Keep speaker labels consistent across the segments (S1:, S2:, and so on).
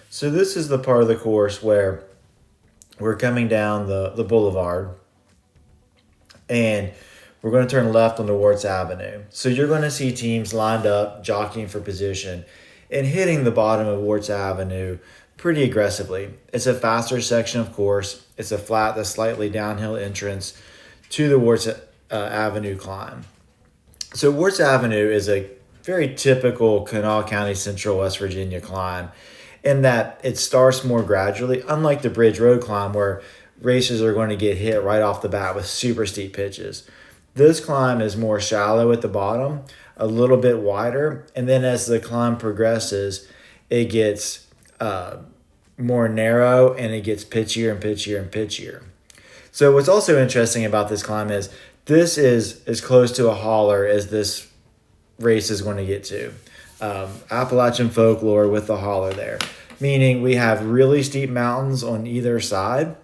S1: So this is the part of the course where we're coming down the boulevard, and we're going to turn left onto Wertz Avenue. So you're going to see teams lined up, jockeying for position, and hitting the bottom of Wertz Avenue pretty aggressively. It's a faster section, of course. It's a flat, the slightly downhill entrance to the Wertz Avenue climb. So Wertz Avenue is a very typical Kanawha County, Central West Virginia climb in that it starts more gradually, unlike the Bridge Road climb where racers are going to get hit right off the bat with super steep pitches. This climb is more shallow at the bottom, a little bit wider, and then as the climb progresses, it gets more narrow and it gets pitchier and pitchier and pitchier. So what's also interesting about this climb is this is as close to a holler as this race is going to get to. Appalachian folklore with the holler there, meaning we have really steep mountains on either side.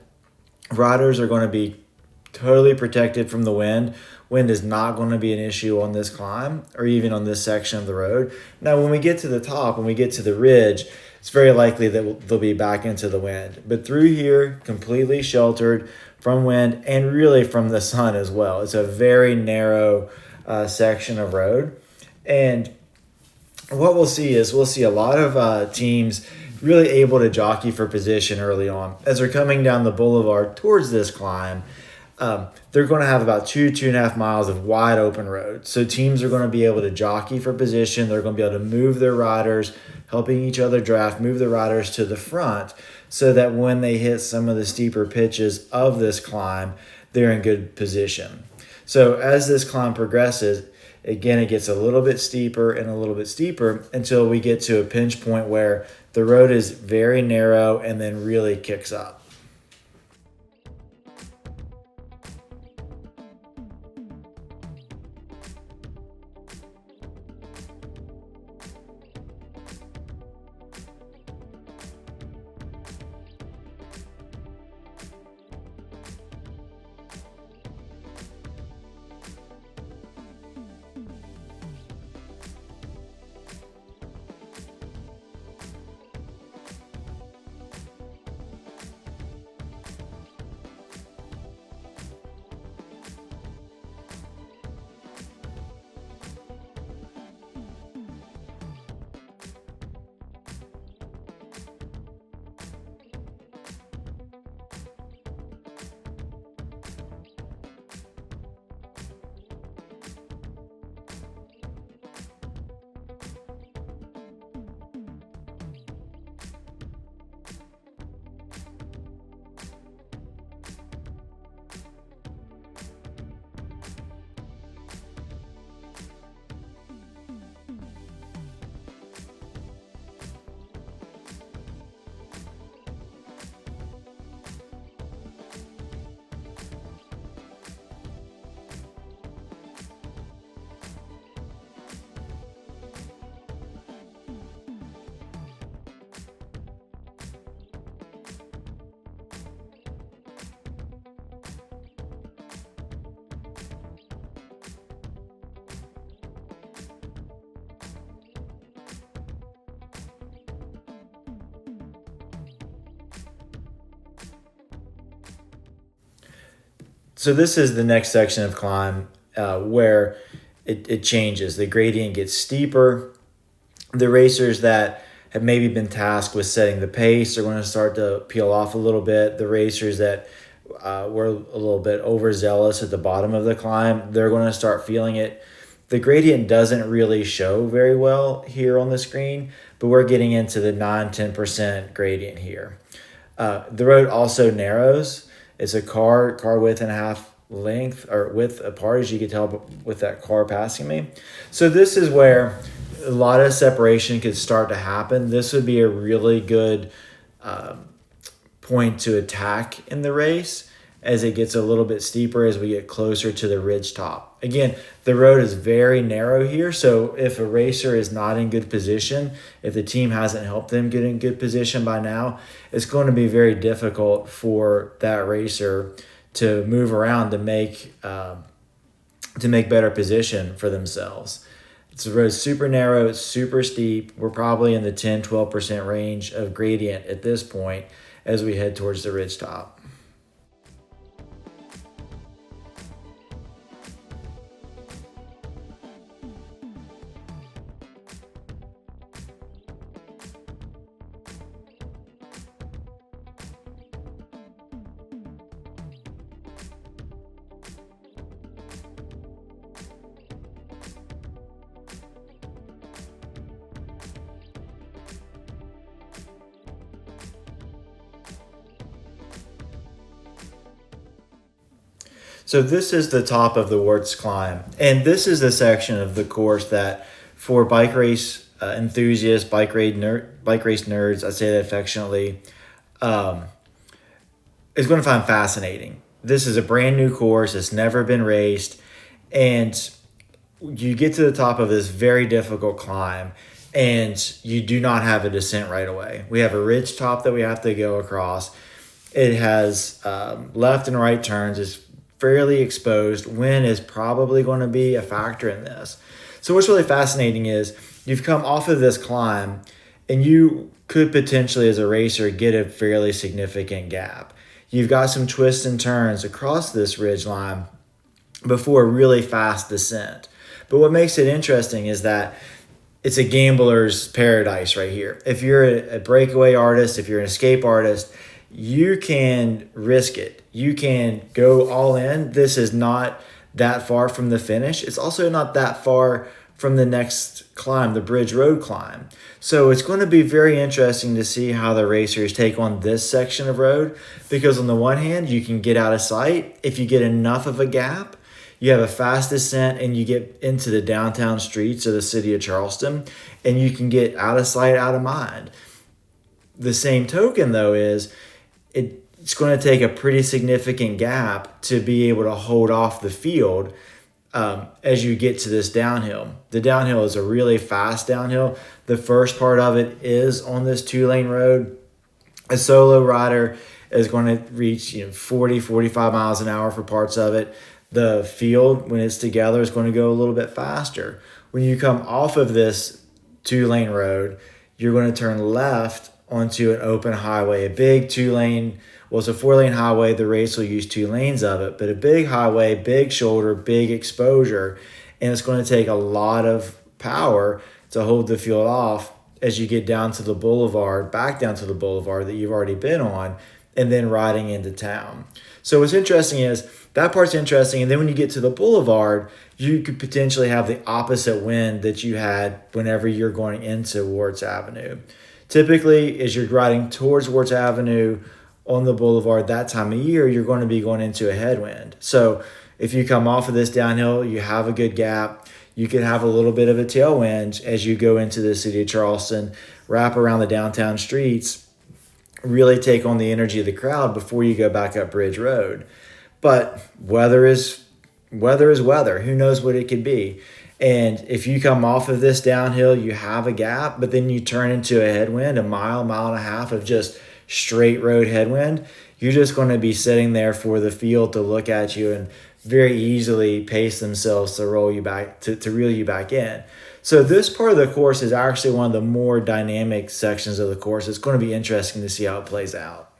S1: Riders are going to be totally protected from the wind. Wind is not going to be an issue on this climb or even on this section of the road. Now, when we get to the top, when we get to the ridge, it's very likely that they'll be back into the wind. But through here, completely sheltered from wind and really from the sun as well. It's a very narrow section of road. And what we'll see is we'll see a lot of teams really able to jockey for position early on. As they're coming down the boulevard towards this climb, they're going to have about 2.5 miles of wide open road. So teams are going to be able to jockey for position. They're going to be able to move their riders, helping each other draft, move the riders to the front so that when they hit some of the steeper pitches of this climb, they're in good position. So as this climb progresses, again, it gets a little bit steeper and a little bit steeper until we get to a pinch point where the road is very narrow and then really kicks up. So this is the next section of climb where it changes. The gradient gets steeper. The racers that have maybe been tasked with setting the pace are going to start to peel off a little bit. The racers that were a little bit overzealous at the bottom of the climb, they're going to start feeling it. The gradient doesn't really show very well here on the screen, but we're getting into the 9-10% gradient here. The road also narrows. It's a car width and a half length or width apart, as you can tell with that car passing me. So this is where a lot of separation could start to happen. This would be a really good point to attack in the race as it gets a little bit steeper as we get closer to the ridge top. Again, the road is very narrow here, so if a racer is not in good position, if the team hasn't helped them get in good position by now, it's going to be very difficult for that racer to move around to make better position for themselves. The road's super narrow, it's super steep. We're probably in the 10-12% range of gradient at this point as we head towards the ridge top. So this is the top of the Wertz climb, and this is the section of the course that, for bike race enthusiasts, bike race nerds, I say that affectionately, um, is going to find fascinating. This is a brand new course; it's never been raced, and you get to the top of this very difficult climb, and you do not have a descent right away. We have a ridge top that we have to go across. It has left and right turns. It's fairly exposed. Wind is probably going to be a factor in this. So what's really fascinating is you've come off of this climb and you could potentially, as a racer, get a fairly significant gap. You've got some twists and turns across this ridge line before a really fast descent. But what makes it interesting is that it's a gambler's paradise right here. If you're a breakaway artist, if you're an escape artist, you can risk it. You can go all in. This is not that far from the finish. It's also not that far from the next climb, the Bridge Road climb. So it's going to be very interesting to see how the racers take on this section of road, because on the one hand, you can get out of sight. If you get enough of a gap, you have a fast descent and you get into the downtown streets of the city of Charleston, and you can get out of sight, out of mind. The same token, though, is it's going to take a pretty significant gap to be able to hold off the field as you get to this downhill. The downhill is a really fast downhill. The first part of it is on this 2-lane road. A solo rider is going to reach 40, 45 miles an hour for parts of it. The field, when it's together, is going to go a little bit faster. When you come off of this 2-lane road, you're going to turn left onto an open highway, a big 2-lane. Well, it's a 4-lane highway. The race will use 2 lanes of it, but a big highway, big shoulder, big exposure, and it's going to take a lot of power to hold the field off as you get down to the boulevard, back down to the boulevard that you've already been on, and then riding into town. So what's interesting is that part's interesting, and then when you get to the boulevard, you could potentially have the opposite wind that you had whenever you're going into Wertz Avenue. Typically, as you're riding towards Wertz Avenue on the boulevard that time of year, you're going to be going into a headwind. So if you come off of this downhill, you have a good gap. You could have a little bit of a tailwind as you go into the city of Charleston, wrap around the downtown streets, really take on the energy of the crowd before you go back up Bridge Road. But weather is weather. Who knows what it could be? And if you come off of this downhill, you have a gap, but then you turn into a headwind, a mile and a half of just straight road headwind, you're just going to be sitting there for the field to look at you and very easily pace themselves to roll you back, to reel you back in. So this part of the course is actually one of the more dynamic sections of the course. It's going to be interesting to see how it plays out.